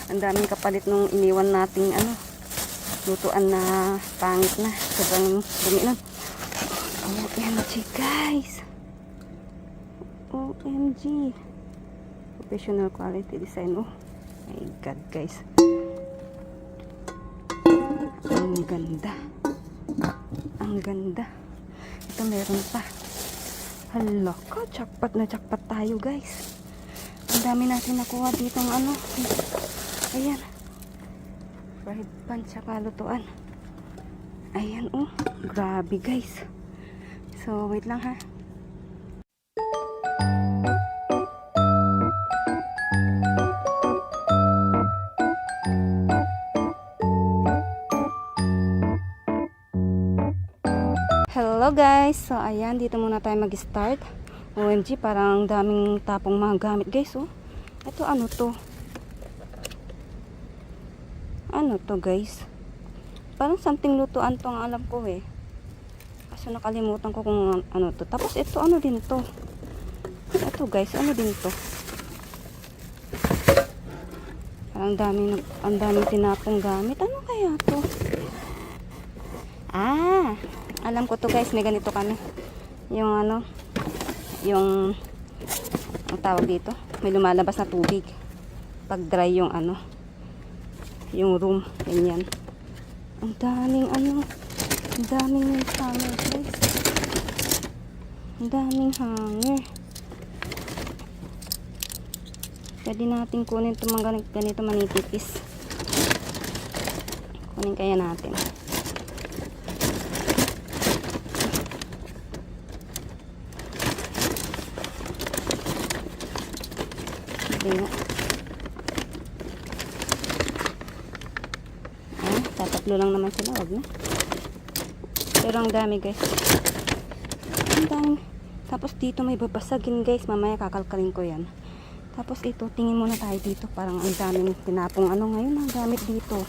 Ang daming kapalit nung iniwan nating lutuan na pangit na. Sobrang dumi nun. OMG guys. OMG. Professional quality design. Oh my god guys. Ang ganda. Ang ganda. Ito meron pa. Hala ka, jackpot na jackpot tayo guys. Ang dami natin nakuha dito ng ayan. Fried pan tsaka lutuan. Ayan oh. Grabe guys. So wait lang ha. Hello guys, so ayan, dito muna tayo mag-start. OMG, parang daming tapong mga gamit guys, oh. Ito ano to? Ano to guys? Parang something lutuan to ang alam ko eh. Kaso nakalimutan ko kung ano to. Tapos ito ano din to? Ito guys, ano din to? Parang ang daming tinapong gamit. Ano kaya to? Ah! Alam ko to guys, may ganito kami. Yung yung ang tawag dito, may lumalabas na tubig. Pag dry yung yung room, ganyan. Ang daming ang daming hanger guys. Ang daming hanger. Pwede natin kunin itong mga ganito manipipis. Kunin kaya natin. Tatatlo lang naman sila, wag na. Pero ang dami guys. Ang dami. Tapos dito may babasagin guys, mamaya kakalkalin ko yan. Tapos ito, tingin muna tayo dito, parang ang daming tinapong ngayon ang gamit dito.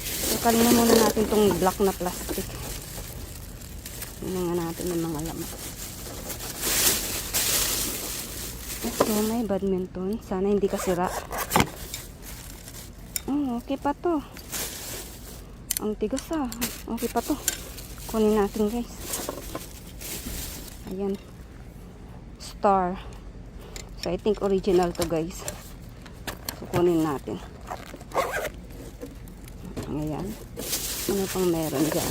So kalina muna natin tong black na plastic. Tingnan nga natin yung mga laman. So, may badminton. Sana hindi kasira. Oh, okay pa to. Ang tigas ah. Okay pa to. Kunin natin guys. Ayan. Star. So, I think original to guys. So, kunin natin. Ayan. Ano pang meron dyan?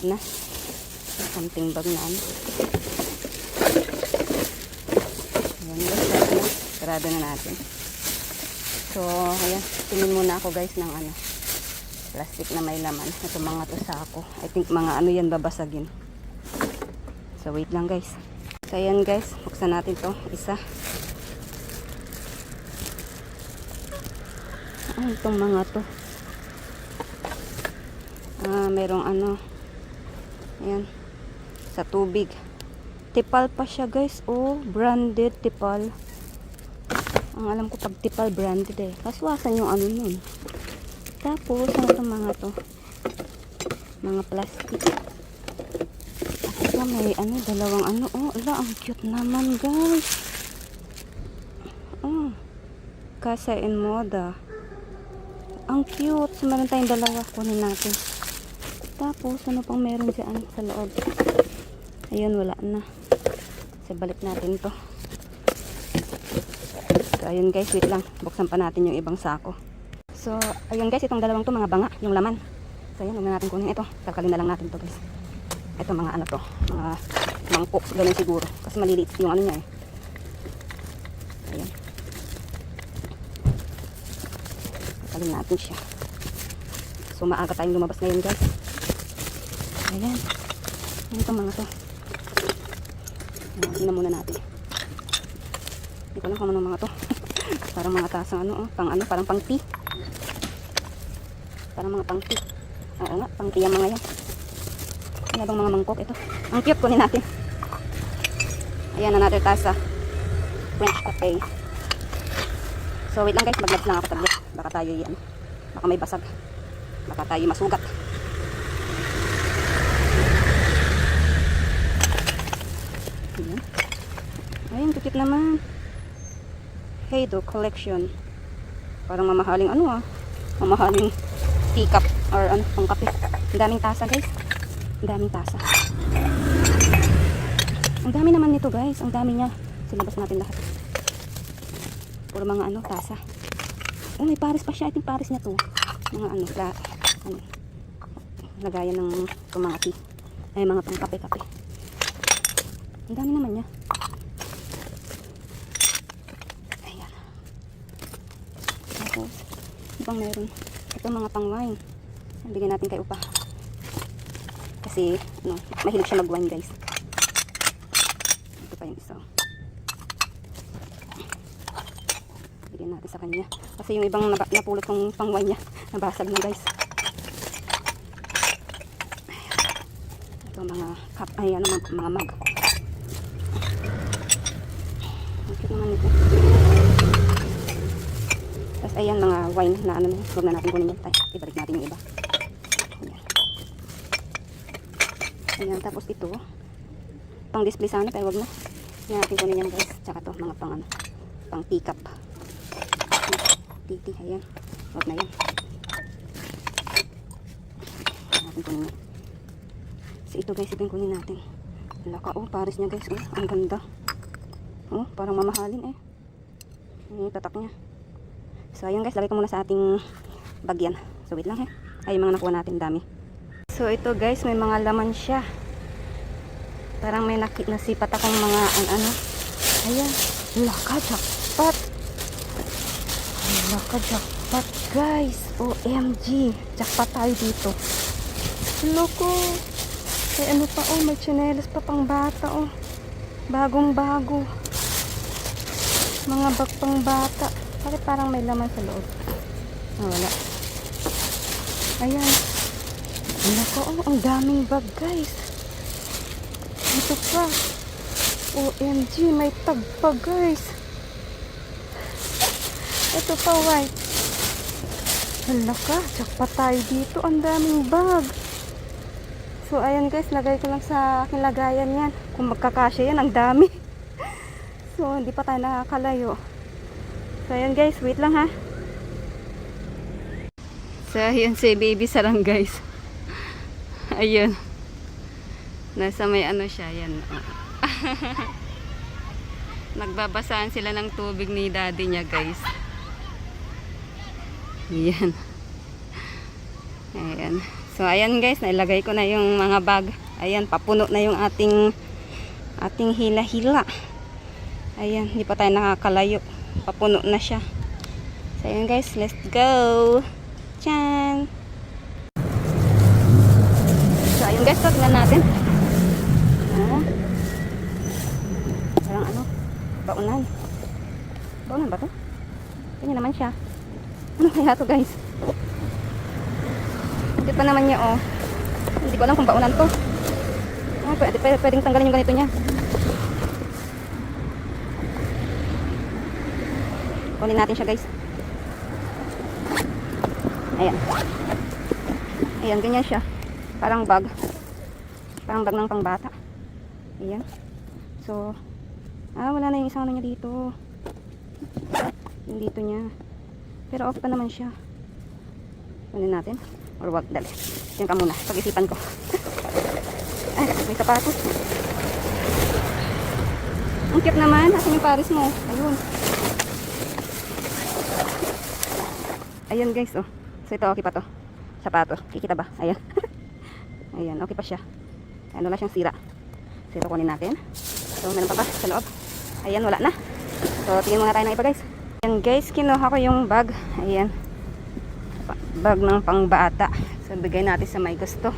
Na something bag na ayan guys, sarado na natin. So ayan, tingin muna ako guys ng plastic na may laman. Ito mga to sako, I think mga yan babasagin. So wait lang guys. So ayan guys, buksan natin to isa. Itong mga to merong ayan, sa tubig. Tipal pa siya guys. Oh, branded Tipal. Ang alam ko pag Tipal branded eh. Kaswasan yung nun. Tapos, ano itong mga to? Mga plastic. At ito may dalawang oh, ang cute naman guys. Oh, Casa en Moda. Ang cute. So, meron tayong dalawa. Kunin natin. Tapos, ano pang meron dyan sa loob? Ayun, wala na. So, balik natin to. So, ayun guys, wait lang. Buksan pa natin yung ibang sako. So, ayun guys, itong dalawang to, mga banga, yung laman. So, ayun, huwag na natin kunin ito. Kalkalin na lang natin to guys. Ito, mga to. Mga mangkok, ganun siguro. Kasi maliliit yung niya eh. Ayun. Kalkalin natin siya. So, maaga tayong lumabas ngayon guys. Ayan. Ano itong mga to? Tingnan muna natin. Hindi ko lang kung anong mga to. Parang mga tasang parang pang tea. Parang mga pang tea. Oo nga, pang tea ang mga yan. Ano bang mga mangkok ito? Ang cute, kunin natin. Ayan, another tasa. French cafe. So wait lang guys, mag-gloves lang ako saglit. Baka tayo yan. Baka may basag. Baka tayo masugat. Ayan. Ayun, cute naman. Heido Collection. Parang mamahaling ano mamahaling teacup or ano, pang kape. Ang daming tasa guys. Ang daming tasa. Ang dami naman nito guys. Ang dami niya. Silabas natin lahat. Puro mga ano, tasa. Oh, may pares pa siya. I think pares niya to. Mga ano, ano lagayan ng mga tea. Ay, mga pang kape-kape. Ang dami naman niya. Ayan. Tapos, ibang meron. Ito mga pang wine. Bigyan natin kay Upa. Kasi, ano, mahilig siya mag-wine guys. Ito pa yung isa. Bigyan natin sa kanya. Kasi yung ibang napulot kong pang wine niya, nabasag na guys. Ito mga cup, ay ano, mga mug. Bakit naman ito? Tapos ayan mga wine na ano, huwag na natin kunin yan. Ibalik natin yung iba. Ayan. Ayan, tapos ito pang display sana pero huwag na. Ayan natin kunin yan guys. Tsaka to mga pang ano, pang teacup. Titi, ayan. Huwag na yan. Ayan natin kunin yan. So ito guys, ito yung kunin natin. Laka, oh, pares niya guys. Oh, ang ganda. Oh, parang mamahalin eh. Ayan yung tatak niya. So ayun guys, lagay ko muna sa ating bagyan. So wait lang eh. Ay, yung mga nakuha natin, dami. So ito guys, may mga laman siya. Parang may nasipat akong mga ano. Ayan, laka jackpot. Laka jackpot guys. OMG, jackpot tayo dito. Loko. May ano pa oh, may tsinelas pa pang bata oh. Bagong bago. Mga bag pang bata. Bakit parang may laman sa loob? Ah, wala. Ayan. Nako, oh, ang daming bag guys. Ito pa. OMG, may tag pa guys. Ito pa white. Hala ka, jackpot tayo dito. Ang daming bag. So ayan guys, lagay ko lang sa aking lagayan yan. Kung magkakasya yan, ang dami. So hindi pa tayo nakakalayo. So ayan guys, wait lang ha. So ayan si baby sarang guys. Ayun. Nasa may ano siya, yan. Nagbabasaan sila ng tubig ni daddy niya guys. Ayan. Ayan. So ayan guys, nailagay ko na yung mga bag. Ayan, papuno na yung ating hila-hila. Ayan, hindi pa tayo nakakalayo. Papuno na siya. So ayan guys, let's go. Tyan. So ayun guys, tignan natin. Parang ano, baunan. Baunan ba to? Ganyan naman siya. Ano kaya to guys? Hindi pa naman niya oh. Hindi ko alam kung baunan to. Pwedeng tanggalin yung ganito niya. Kunin natin siya guys. Ayan. Ayan, ganyan siya. Parang bag. Parang bag ng pangbata. Ayan. So, wala na yung isang ano niya dito. Yung dito niya. Pero off pa naman siya. Kunin natin. Or wag, dali. Yan ka muna. Pag-isipan ko. Ay, may sapatos. Ang cute naman. Asan yung pares mo? Ayun. Ayun guys, oh. So ito, okay pa to. Sapatos. Kikita ba? Ayan. Ayan, okay pa siya. Ayan, wala siyang sira. So ito kunin natin. So meron pa sa loob. Ayan, wala na. So tingin muna tayo ng iba guys. Ayan guys, kinuha ko yung bag. Ayan. Bag ng pangbata. So bigay natin sa may gusto.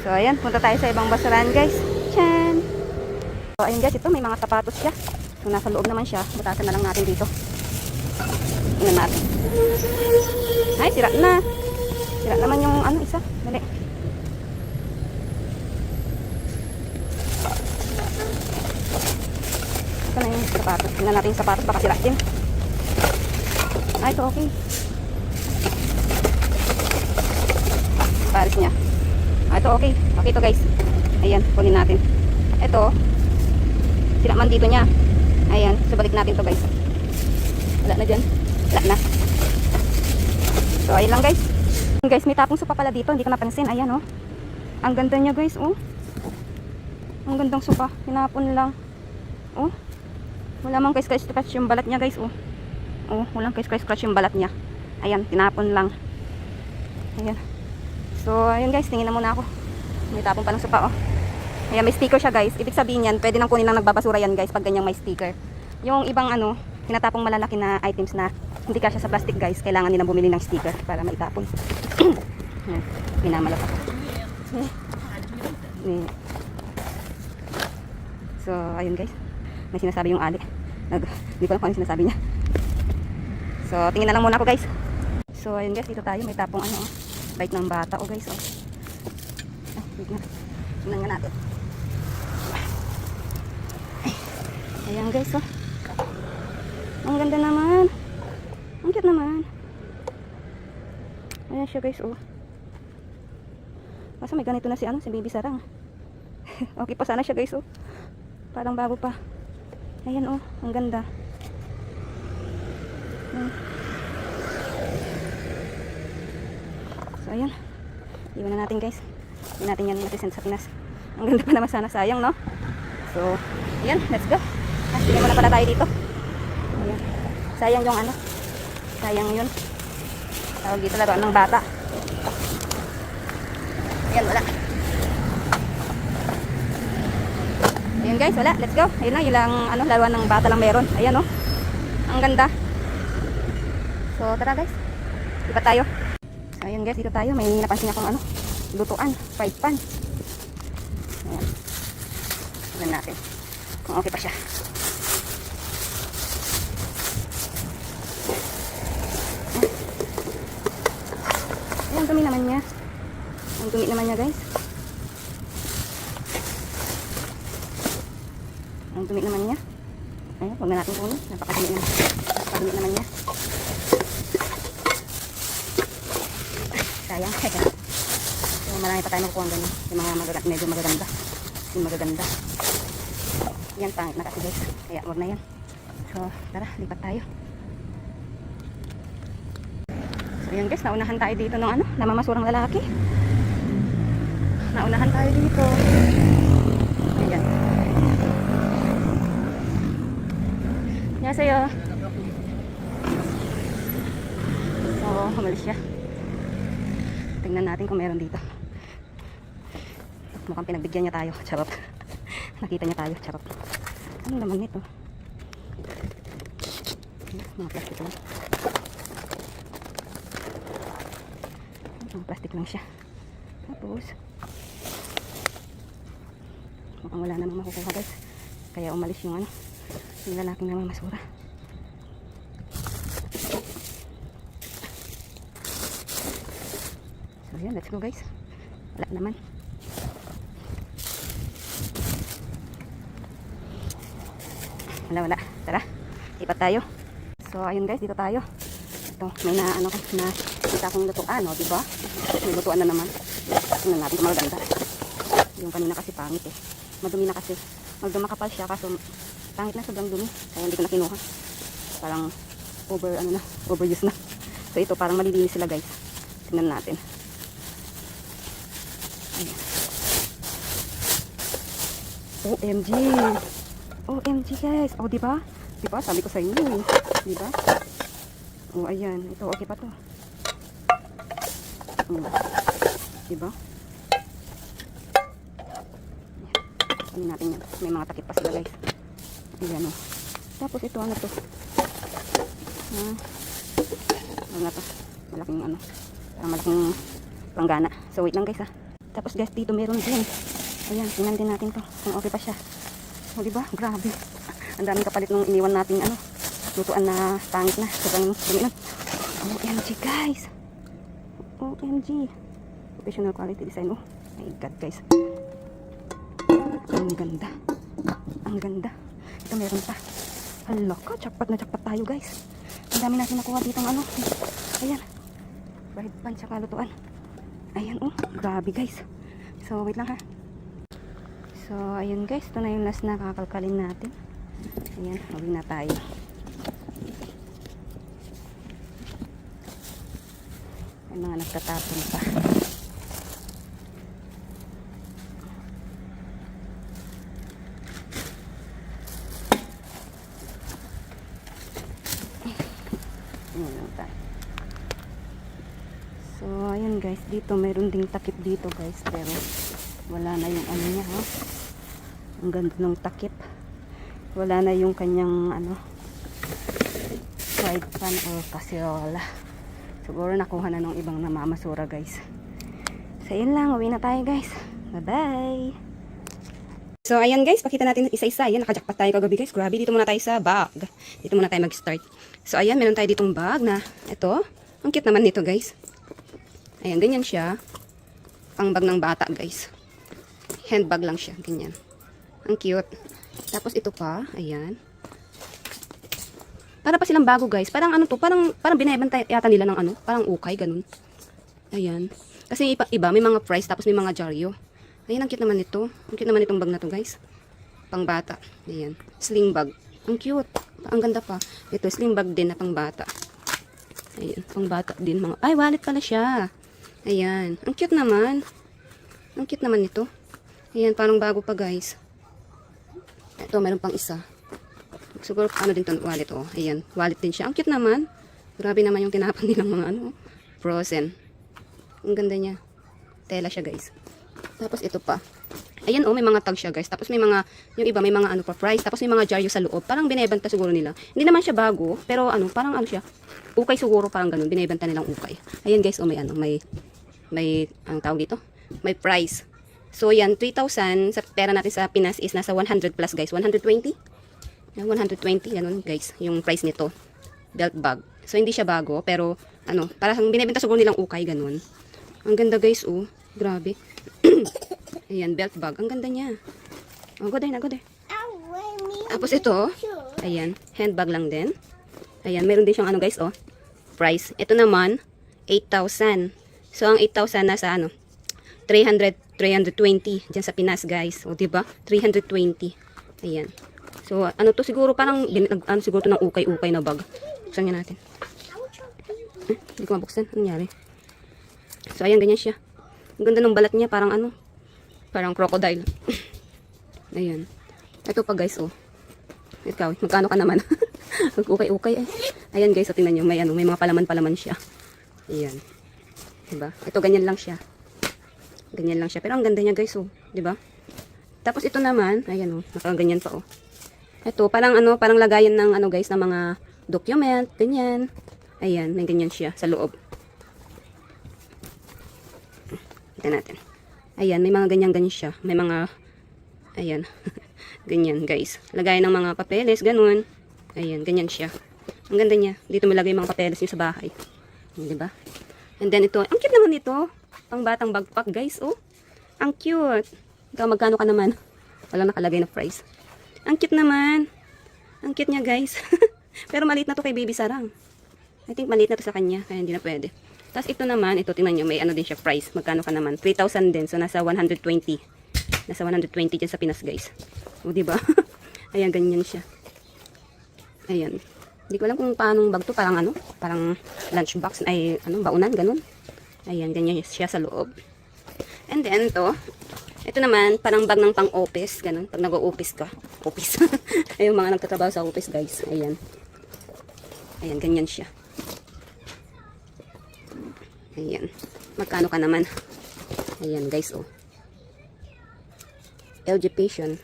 So ayan, punta tayo sa ibang basurahan guys. Tyan! So ayun guys, ito may mga sapatos siya. So nasa loob naman siya. Butasan na lang natin dito. Tingnan natin. Ay, sira na. Sira naman yung ano, isa. Dali. Ito na yung sapatos. Tingnan natin yung sapatos. Baka sira din. Ay, ito okay. Pares niya. Ito okay. Okay ito guys. Ayan, kunin natin. Ito. Sira man dito niya. Ayan, so balik natin to guys. Wala na dyan. Wala na. So, ayun lang guys. Guys, may tapong sopa pala dito. Hindi ko napansin. Ayan, oh. Ang ganda niya guys, oh. Ang gandang sopa. Hinapon lang. Oh. Wala mang scratch yung balat niya guys, oh. Oh, walang scratch yung balat niya. Ayan, tinapon lang. Ayan. So, ayun guys, tingin na muna ako. May tapong pa ng sopa, oh. Ayan, may sticker siya guys. Ibig sabihin yan, pwede nang kunin ng nagbabasura yan guys pag ganyang may sticker. Yung ibang ano, tinatapong malalaki na items na hindi kasya sa plastic guys, kailangan nilang bumili ng sticker para maitapon. Ayan, minamalat ako. So, ayun guys. May sinasabi yung ali. Hindi ko alam kung ano sinasabi niya. So, tingin na lang muna ako guys. So, ayun guys, dito tayo. May tapong ano, oh. Bite ng bata, oh guys, oh. Ay, wait na. Tingnan nga natin. Ayan guys, oh. Ang ganda naman. Ang cute naman. Ayan siya guys, oh. Basta may ganito na si ano, si baby sarang. Okay pa sana siya guys, oh. Parang bago pa. Ayan, oh. Ang ganda. Ayan. So, ayan. Iwan na natin guys. Hindi natin yan matisend sa Pinas. Ang ganda pa naman sana, sayang, no? So, ayan. Let's go. Sige muna pala tayo dito. Ayan. Sayang yung ano. Sayang yun. Tawag dito laruan ng bata. Ayan, wala. Ayan guys, wala. Let's go. Ayan na, ilang ano, laruan ng bata lang meron. Ayan, oh. Ang ganda. So, tara guys. Lipat tayo. So, ayan guys, dito tayo. May napansin akong ano, lutuan. Fried pan. Ayan. Tignan natin kung okay pa siya. Ang dumi naman niya. Ang dumi naman niya guys. Ang dumi naman niya. Ayun, huwag na natin kunin. Napakadumi naman. Napakadumi naman niya. Sayang. So, marami pa tayo makukuha ganyan. Yung mga medyo magaganda. Yung magaganda. Yan, pangit na kasi guys. Kaya huwag na yan. So, tara, lipat tayo. Ayan guys, naunahan tayo dito ng ano, namamasurang lalaki. Naunahan tayo dito. Ayan. Annyeonghaseyo. So, umalis siya. Tingnan natin kung meron dito. Mukhang pinagbigyan niya tayo. Charot. Nakita niya tayo. Charot. Ano naman nito? Mga plastic lang. Plastic lang siya. Tapos mukhang wala namang makukuha guys. Kaya umalis yung ano, yung lalaking namamasura. So yan, let's go guys. Wala naman. Wala. Tara, lipat tayo. So ayun guys, dito tayo. Ito, may na ano, na kita kong lutuan, oh, diba? May lutuan na naman. Tingnan natin kung maganda. Yung kanina kasi pangit eh. Madumi na kasi. Although makapal siya, kaso pangit na, sobrang dumi. Kaya hindi ko na kinuha. Parang overuse na. So ito, parang malilinis sila guys. Tingnan natin. Ayan. OMG! OMG guys! Oh, diba? Diba? Sabi ko sa inyo eh. Diba? Oh, ayan. Ito, okay pa to. Diba? Ayan natin yan. May mga takip pa sila guys. Ayan, oh. Tapos ito, ano to? Ano to? Malaking ano. Parang malaking panggana. So, wait lang guys ha. Tapos guys, dito meron din. Ayan, tingnan din natin to. Kung okay pa siya. O, diba? Grabe. Ang daming kapalit nung iniwan natin, ano, lutuan na pangit na. Sobrang dumi nun. OMG guys. OMG. Professional quality design. Oh my god guys. Ang ganda. Ang ganda. Ito meron pa. Hala ka, jackpot na jackpot tayo guys. Ang dami natin nakuha dito ng ano. Ayan. Fried pan tsaka lutuan. Ayan, oh. Grabe guys. So wait lang ha. So, ayun guys. Ito na yung last na kakalkalin natin. Ayan, uwi na tayo. May mga nagtatapon pa. Ayan lang tayo. So, ayun guys. Dito, mayroon ding takip dito guys. Pero, wala na yung ano niya, ha? Ang ganda ng takip. Wala na yung kanyang, ano, fried pan o kaserola. Siguro nakuha na ng ibang namamasura guys. So, yun lang. Uwi na tayo guys. Bye-bye! So, ayan guys. Pakita natin isa-isa. Ayan, nakajakpat tayo kagabi guys. Grabe, dito muna tayo sa bag. Dito muna tayo mag-start. So, ayan, meron tayo ditong bag na ito. Ang cute naman nito guys. Ayan, ganyan siya. Pang bag ng bata guys. Handbag lang siya. Ganyan. Ang cute. Tapos ito pa. Ayan. Para pa silang bago guys. Parang ano to. Parang binibenta yata nila ng ano. Parang ukay. Ganun. Ayan. Kasi iba. May mga price. Tapos may mga jaryo. Ayan. Ang cute naman ito. Ang cute naman itong bag na to guys. Pang bata. Ayan. Sling bag. Ang cute. Ang ganda pa. Ito. Sling bag din na pang bata. Ayan. Pang bata din. Ay, wallet pala siya. Ayan. Ang cute naman. Ang cute naman ito. Ayan. Parang bago pa guys. Ito. Meron pang isa. Siguro ano din to wallet, oh. Ayan, wallet din siya. Ang cute naman. Grabe naman yung tinapan nilang mga ano, frozen. Ang ganda niya. Tela siya, guys. Tapos ito pa. Ayan, oh, may mga tag siya, guys. Tapos may mga, yung iba may mga ano pa price. Tapos may mga jaryo sa loob. Parang binebenta siguro nila. Hindi naman siya bago, pero ano, parang ano siya. Ukay siguro, parang ganun. Binebenta nilang ukay. Ayan, guys, oh, may ano, may ang tawag dito? May price. So, yan, 3,000 sa pera natin sa Pinas is nasa 100 plus, guys. 120? 120, ganun guys, yung price nito. Belt bag. So, hindi siya bago, pero, ano, parang binibenta siguro nilang ukay, ganun. Ang ganda guys, oh. Grabe. Ayan, belt bag. Ang ganda niya. Oh, go there na, go there. Tapos ito, ayan, handbag lang din. Ayan, meron din siyang ano guys, oh. Price. Ito naman, 8,000. So, ang 8,000 nasa ano, 320 dyan sa Pinas, guys. O, diba? 320. Ayan. So, ano to siguro parang ano siguro to ng ukay-ukay na bag. Buksan niya natin. Hindi ko mabuksan. Ano nangyari? So, ayan, ganyan siya. Ang ganda ng balat niya. Parang ano? Parang crocodile. Ayan. Ito pa, guys, oh. Ikaw, magkano ka naman? Ukay-ukay, eh. Ayan, guys, so, tingnan nyo. May, ano, may mga palaman-palaman siya. Ayan. Diba? Ito, ganyan lang siya. Ganyan lang siya. Pero ang ganda niya, guys, oh. Diba? Tapos, ito naman. Ayan, oh. Nakaganyan pa, oh. Ito, parang ano, parang lagayan ng ano guys, ng mga document, ganyan. Ayan, may ganyan siya sa loob. Kita natin. Ayan, may mga ganyan-ganyan siya. May mga, ayan, ganyan guys. Lagayan ng mga papeles, ganun. Ayan, ganyan siya. Ang ganda niya. Dito malagay mga papeles niyo sa bahay. Diba? And then ito, ang cute naman ito. Pang batang backpack guys, oh. Ang cute. Ikaw, magkano ka naman? Walang nakalagay na price. Ang cute naman. Ang cute niya, guys. Pero maliit na to kay Baby Sarang. I think maliit na to sa kanya. Kaya hindi na pwede. Tapos ito naman, ito tingnan nyo, may ano din siya price. Magkano ka naman? 3,000 din. So, nasa 120. Nasa 120 dyan sa Pinas, guys. O, diba? Ayan, ganyan siya. Ayan. Hindi ko alam kung paanong bag to. Parang ano? Parang lunchbox. Ay, ano? Baunan, ganun. Ayan, ganyan siya sa loob. And then, ito naman, parang bag ng pang-office, ganun. Pag nag-o-office ka. Office. Ayun, mga nagtatrabaho sa office, guys. Ayan. Ayan, ganyan siya. Ayan. Magkano ka naman? Ayan, guys, oh. LG Passion.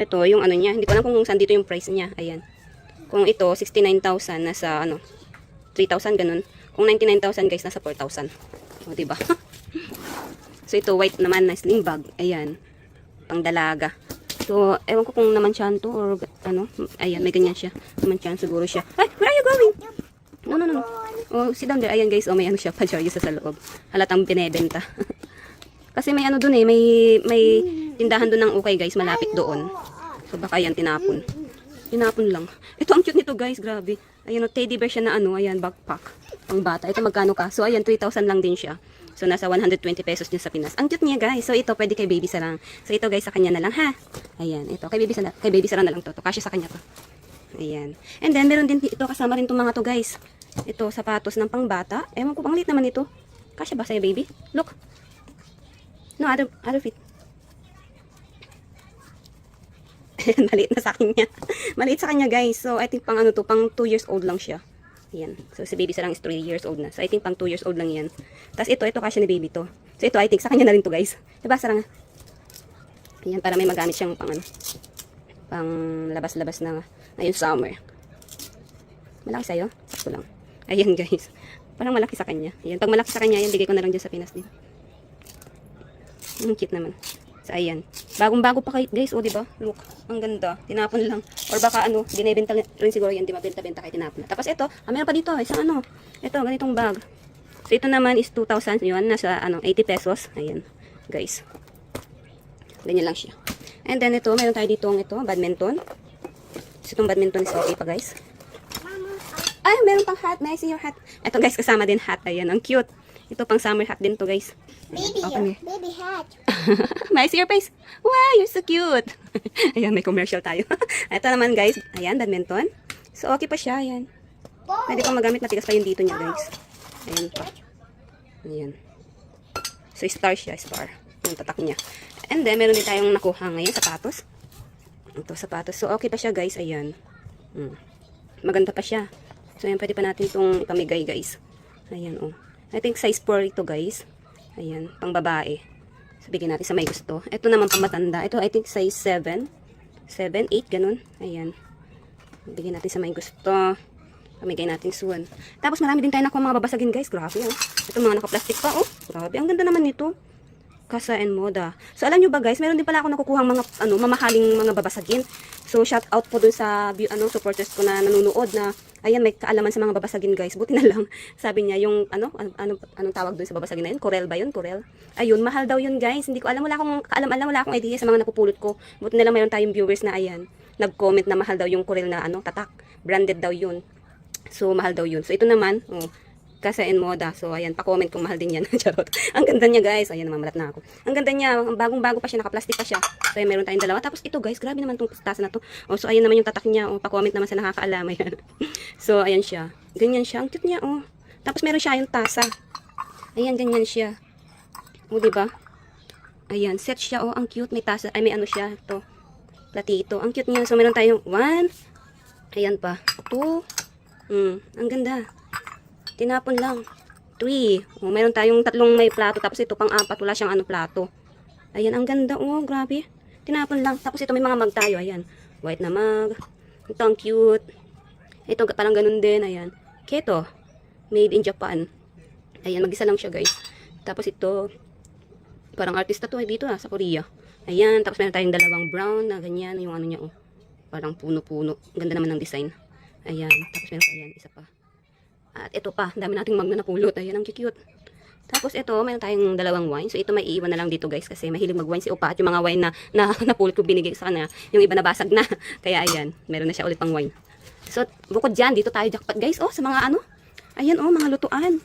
Ito, yung ano niya. Hindi ko alam kung saan dito yung price niya. Ayan. Kung ito, 69,000, nasa, ano, 3,000, ganun. Kung 99,000, guys, nasa 4,000. O, diba? So, ito, white naman na sling bag. Ayan. Pang dalaga. So, ewan ko kung naman-chan to or ano. Ayan, may ganyan siya. Naman-chan siguro siya. Ay, where are you going? No. Oh, sit down there. Ayan, guys. Oh, may ano siya. Pajaryo sa loob. Halatang binebenta. Kasi may ano dun eh. May tindahan dun ng ukay, guys. Malapit doon. So, baka yan tinapon. Tinapon lang. Ito, ang cute nito, guys. Grabe. Ayan, teddy bear siya na ano. Ayan, backpack. Pang bata. Ito, magkano ka? So, ayan, 3,000 lang din siya. So, nasa 120 pesos niya sa Pinas. Ang cute niya, guys. So, ito, pwede kay Baby Sarang. So, ito, guys, sa kanya na lang, ha? Ayan, ito. Kay Baby Sarang na lang to. Kasya sa kanya to. Ayan. And then, meron din ito, kasama rin itong mga to, guys. Ito, sapatos ng pangbata. Ewan ko, pang liit naman ito. Kasya ba sa'yo, baby? Look. No, other feet. Maliit na sa kanya. Maliit sa kanya, guys. So, I think pang ano to, pang 2 years old lang siya. Ayan. So, si Baby Sarang is 3 years old na. So, I think pang 2 years old lang yan. Tapos ito kasya ni Baby to. So, ito, I think sa kanya na rin to, guys. Diba, Sarang? Ayan, para may magamit siyang pang ano, pang labas-labas na ngayon summer. Malaki sa'yo? Sakto lang. Ayan, guys. Parang malaki sa kanya. Ayan, pag malaki sa kanya, yan, bigay ko na lang dyan sa Pinas din. Ang cute naman. So, ayan. Bagong-bago pa guys, oh, diba? Look, ang ganda. Tinapon lang. Or baka ano, binibenta rin siguro yan, di mabenta-benta kaya tinapon. Tapos ito, meron pa dito, isang ano. Ito, ganitong bag. So, ito naman is 2,000 yun. Nasa, 80 pesos. Ayan, guys. Ganyan lang siya. And then, ito, meron tayo dito, badminton. So, itong badminton is okay pa, guys. Ay, meron pang hat. May I see your hat? Ito, guys, kasama din hat. Ayan, ang cute. Ito, pang summer hat din to, guys. Baby hat. May I see your face? Wow, you're so cute. Ayan, may commercial tayo. Ito naman, guys. Ayan, badminton. So, okay pa siya. Ayan. Pwede pang magamit. Matigas pa yung dito niya, guys. Ayan pa. Ayan. So, star siya. Star. Yung tatak niya. And then, meron din tayong nakuha ngayon. Sapatos. Ito, sapatos. So, okay pa siya, guys. Ayan. Maganda pa siya. So, ayan. Pwede pa natin itong pamigay, guys. Ayan, oh. I think size 4 ito, guys. Ayan, pang babae. So, bigyan natin sa may gusto. Ito naman pang matanda. Ito, I think size 7. 7, 8, ganun. Ayan. Bigyan natin sa may gusto. Pamigay natin soon. Tapos, marami din tayo nakuha mga babasagin, guys. Grabe, oh. Ito mga naka-plastic pa, oh. Grabe, ang ganda naman nito. Casa and Moda. So, alam nyo ba, guys, meron din pala ako nakukuhang mga, mamahaling mga babasagin. So, shout out po dun sa, supporters ko na nanonood na, ayan, may kaalaman sa mga babasagin, guys. Buti na lang. Sabi niya, yung, anong tawag dun sa babasagin na yun? Corel ba yun? Corel? Ayun, mahal daw yun, guys. Hindi ko alam, wala akong idea sa mga napupulot ko. Buti na lang mayroon tayong viewers na, ayan, nag-comment na mahal daw yung Corel na, tatak. Branded daw yun. So, mahal daw yun. So, ito naman, Casa and Moda. So, ayan, pa-comment kung mahal din yan. Charot. Ang ganda niya, guys. Ayan, namamalat na ako. Ang ganda niya. Bagong-bago pa siya. Naka-plastic pa siya. So, ayan, meron tayong dalawa. Tapos, ito, guys. Grabe naman itong tasa na to. Oh, so, ayan naman yung tatak niya. Oh, pa-comment naman sa nakakaalam. Ayan. So, ayan siya. Ganyan siya. Ang cute niya, oh. Tapos, meron siya yung tasa. Ayan, ganyan siya. Oh, diba? Ayan, set siya. Oh, ang cute. May tasa. Ay, may ano siya. Ito. Platito. Ang cute niya. So, meron tayong 1. Ayan pa. 2. Ang ganda. Tinapon lang. 3. Oh, mayroon tayong 3 may plato. Tapos ito pang 4. Wala siyang plato. Ayan, ang ganda. Oh, grabe. Tinapon lang. Tapos ito may mga mug tayo. Ayan. White na mug. Ito ang cute. Ito parang ganun din. Ayan. Keto. Made in Japan. Ayan, mag-isa lang siya, guys. Tapos ito. Parang artista to dito sa Korea. Ayan. Tapos meron tayong dalawang brown na ganyan. Yung ano niya, oh. Parang puno-puno. Ganda naman ng design. Ayan. Tapos meron pa yan. Isa pa. At ito pa, dami nating mag na napulot. Ayan, ang cute. Tapos ito, mayroon tayong dalawang wine. So ito may iiwan na lang dito, guys, kasi mahilig mag-wine si Opa. At yung mga wine na napulot ko binigay sa kanya, yung iba nabasag na. Kaya ayan, meron na siya ulit pang wine. So bukod dyan, dito tayo jackpot, guys. Oh, sa mga ayan, oh, mga lutuan.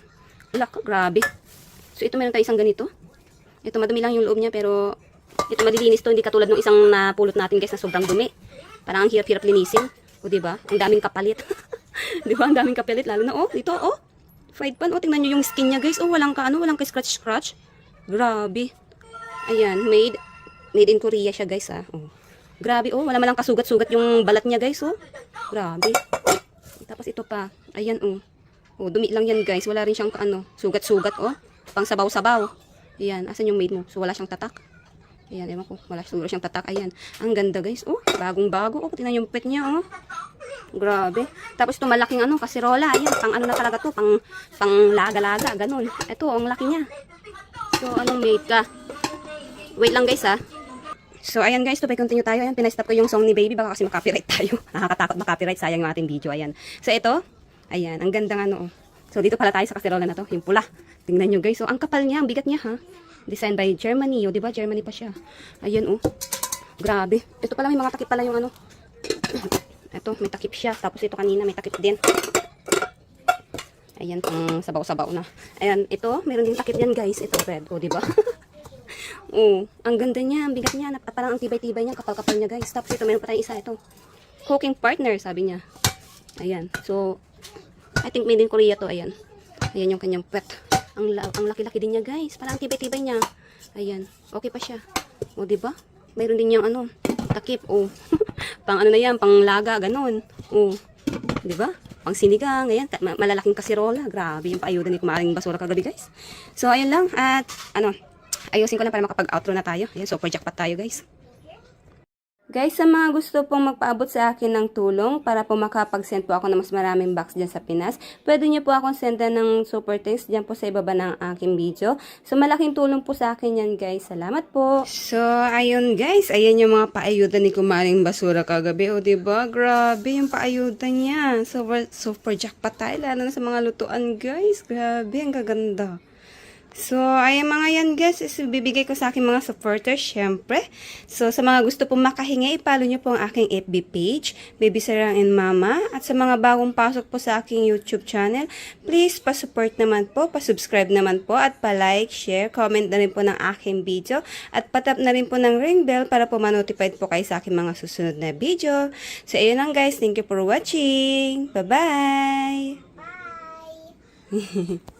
Wala ka, grabe. So ito meron tayo isang ganito. Ito madumi lang yung loob niya, pero ito malilinis to. Hindi katulad ng isang napulot natin, guys, na sobrang dumi. Parang ang hirap-hirap linisin. O diba? Ang daming kapalit. Di ba? Ang daming kapalit. Lalo na, oh, dito, oh. Fried pan. Oh, tingnan nyo yung skin niya, guys. Oh, walang walang ka-scratch-scratch. Grabe. Ayan, made in Korea siya, guys, ah. Oh. Grabe, oh. Wala malang kasugat-sugat yung balat niya, guys, oh. Grabe. Tapos ito pa. Ayan, oh. Oh, dumi lang yan, guys. Wala rin siyang, sugat-sugat, oh. Pang sabaw-sabaw. Ayan, asan yung made mo? So, wala siyang tatak. Ayan, ewan ko. Wala siguro siyang tatak. Ayan. Ang ganda, guys. Oh, bagong-bago. Oh, tingnan yung pet niya, oh. Grabe. Tapos ito malaking kasirola. Ayan, pang na talaga to, pang laga-laga, ganun. Ito, ang laki niya. So, anong made ka? Wait lang, guys, ha. So, ayan, guys, to continue tayo. Ayan, pinastop ko yung song ni Baby, baka kasi makapiright tayo. Nakakatakot makapiright, sayang yung ating video. Ayan. So, ito, ayan, ang gandang oh. So, dito pala tayo sa kasirola na to, yung pula. Tingnan nyo, guys. So, ang kapal niya, ang bigat niya, ha. Designed by Germany, oh, diba? Germany pa siya. Ayan, oh. Grabe. Ito pala, may mga takip pala yung Ito, may takip siya. Tapos ito kanina, may takip din. Ayan, pang sabaw-sabaw na. Ayan, ito, meron din takip yan guys. Ito, red. O, diba? Oh, ang ganda niya, ang bigat niya. Parang ang tibay-tibay niya, kapal-kapal niya guys. Tapos ito, meron pa tayong isa. Ito, cooking partner, sabi niya. Ayan, so, I think made in Korea to. Ayan. Ayan yung kanyang pet. Ang laki-laki din niya guys. Parang ang tibay-tibay niya. Ayan, okay pa siya. O, diba? Mayroon din niyang ano, takip. O, pang ano na yan, pang laga, ganun. O, diba? Pang sinigang, ayan, malalaking kasirola. Grabe yung paayuda ni kumaring basura kagabi, guys. So, ayun lang. At, ano, ayusin ko lang para makapag-outro na tayo. Ayan, super jackpot tayo, guys. Guys, sa mga gusto pong magpaabot sa akin ng tulong para po makapag-send po ako ng mas maraming box dyan sa Pinas, pwede nyo po akong sendan ng super thanks dyan po sa ibaba ng aking video. So, malaking tulong po sa akin yan, guys. Salamat po. So, ayun guys. Ayan yung mga paayuda ni kumaring basura kagabi. O, diba? Grabe yung paayuda niya. Super jackpot tayo. Lalo na sa mga lutuan, guys. Grabe, ang gaganda. So, ayan mga yan guys, is bibigay ko sa aking mga supporters, syempre. So, sa mga gusto pong makahinga, ipalo nyo po ang aking FB page, Baby Sarang and Mama. At sa mga bagong pasok po sa aking YouTube channel, please pa-support naman po, pa-subscribe naman po, at pa-like, share, comment na rin po ng aking video, at patap na rin po ng ring bell para po ma-notified po kayo sa aking mga susunod na video. So, ayun lang guys, thank you for watching. Bye-bye! Bye.